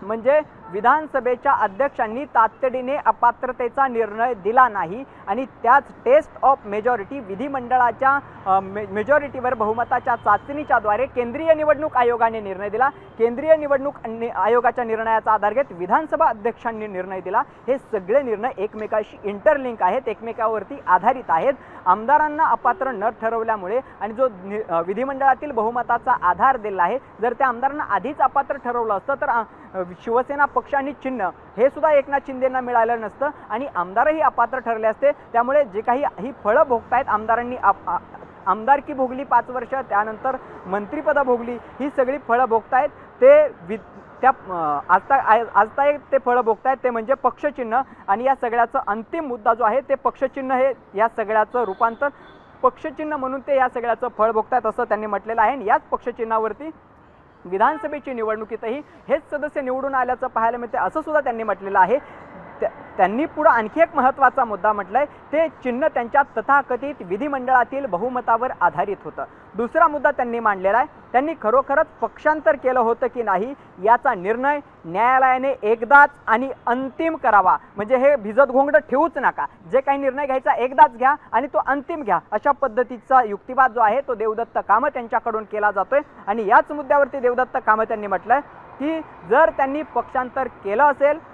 म्हणजे विधानसभेच्या अध्यक्षांनी तातडीने अपात्रतेचा निर्णय दिला नाही आणि त्याच टेस्ट ऑफ मेजॉरिटी विधिमंडळाच्या मेजॉरिटीवर बहुमताच्या चाचणीच्याद्वारे केंद्रीय निवडणूक आयोगाने निर्णय दिला। केंद्रीय निवडणूक आयोगाच्या निर्णयाचा आधार घेत विधानसभा अध्यक्षांनी निर्णय दिला। हे सगळे निर्णय एकमेकांशी इंटरलिंक आहेत, एकमेकावरती आधारित आहेत। आमदारांना अपात्र न ठरवल्यामुळे आणि जो विधिमंडळातील बहुमताचा आधार दिला आहे, जर त्या आमदारांना आधीच अपात्र ठरवलं असतं तर शिवसेना पक्ष आणि चिन्ह हे सुद्धा एकनाथ शिंदेंना मिळालं नसतं आणि आमदारही अपात्र ठरले असते। त्यामुळे जे काही ही फळं भोगतायत आमदारांनी, आमदारकी भोगली 5 वर्ष, त्यानंतर मंत्रिपद भोगली, ही सगळी फळं भोगतायत ते आता ते फळं भोगतायत ते म्हणजे पक्षचिन्ह। आणि या सगळ्याचा अंतिम मुद्दा जो आहे ते पक्षचिन्ह हे या सगळ्याचं रूपांतर पक्षचिन्ह म्हणून ते या सगळ्याचं फळ भोगतायत असं त्यांनी म्हटलेलं आहे। आणि याच पक्षचिन्हावरती विधानसभेची निवडणुकीतही हेच सदस्य निवडून आल्याचं पाहायला मिळते असं सुद्धा त्यांनी म्हटलेलं आहे। त्यांनी पुढे आणखी एक महत्त्वाचा मुद्दा म्हटलाय, ते चिन्ह त्यांच्या तथाकथित विधिमंडळातील बहुमतावर आधारित होतं। दुसरा मुद्दा त्यांनी मांडलेला आहे, त्यांनी खरोखरच पक्षांतर केलं होतं की नाही याचा निर्णय न्यायालयाने एकदाच आणि अंतिम करावा। म्हणजे हे भिजत घोंगडं ठेवूच नका, जे काही निर्णय घ्यायचा एकदाच घ्या आणि तो अंतिम घ्या, अशा पद्धतीचा युक्तिवाद जो आहे तो देवदत्त कामत यांच्याकडून केला जातोय। आणि याच मुद्द्यावरती देवदत्त कामत यांनी म्हटलंय की जर त्यांनी पक्षांतर केलं असेल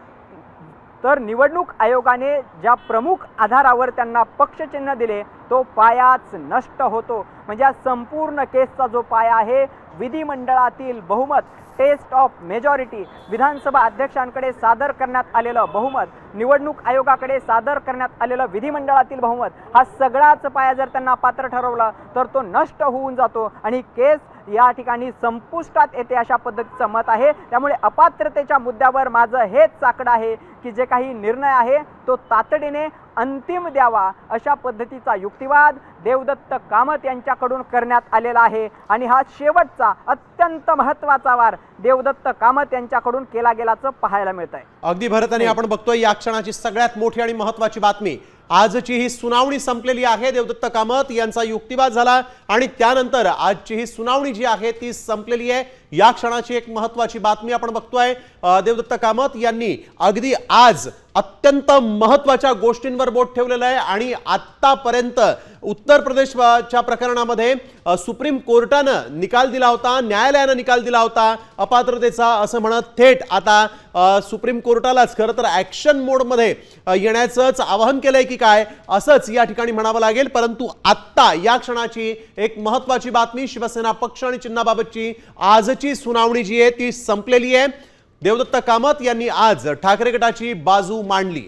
तर निवडणूक आयोगाने ज्या प्रमुख आधारावर त्यांना पक्षचिन्ह दिले तो पायाच नष्ट होतो। म्हणजे या संपूर्ण केसचा जो पाया आहे विधिमंडळातील बहुमत, टेस्ट ऑफ मेजॉरिटी, विधानसभा अध्यक्षांकडे सादर करण्यात आलेलं बहुमत, निवडणूक आयोगाकडे सादर करण्यात आलेलं विधिमंडळातील बहुमत, हा सगळाच पाया जर त्यांना पात्र ठरवला तर तो नष्ट होऊन जातो आणि केस या ठिकाणी संपुष्टात येते अशा पद्धतीचं मत आहे। त्यामुळे अपात्रतेच्या मुद्द्यावर माझं हेच साकडं आहे की जे काही निर्णय आहे तो तातडीने अंतिम द्यावा, अशा पद्धतीचा युक्तिवाद देवदत्त कामत यांच्याकडून करण्यात आलेला आहे। आणि हा शेवटचा अत्यंत महत्त्वाचा वार देवदत्त कामत यांच्याकडून केला गेल्याचं पाहायला मिळत आहे। अगदी भरत, आणि आपण बघतोय या क्षणाची सगळ्यात मोठी आणि महत्त्वाची बातमी, आजची ही सुनावणी संपलेली आहे। देवदत्त कामत यांचा युक्तिवाद झाला आणि त्यानंतर आजची ही सुनावणी जी आहे ती संपलेली आहे। या क्षणाची एक महत्त्वाची बातमी आपण बघतोय, देवदत्त कामत यांनी अगदी आज अत्यंत महत्त्वाच्या गोष्टींवर बोट ठेवलेलं आहे। आणि आतापर्यंत उत्तर प्रदेशच्या प्रकरणामध्ये सुप्रीम कोर्टानं निकाल दिला होता, न्यायालयानं निकाल दिला होता अपात्रतेचा, असं म्हणत थेट आता सुप्रीम कोर्टालाच खरं तर ॲक्शन मोडमध्ये येण्याचंच आवाहन केलंय की काय, असंच या ठिकाणी म्हणावं लागेल। परंतु आत्ता या क्षणाची एक महत्त्वाची बातमी, शिवसेना पक्ष आणि चिन्हाबाबतची आजची सुनावणी जी आहे ती संपलेली आहे। देवदत्त कामत यांनी आज ठाकरे गटाची बाजू मांडली।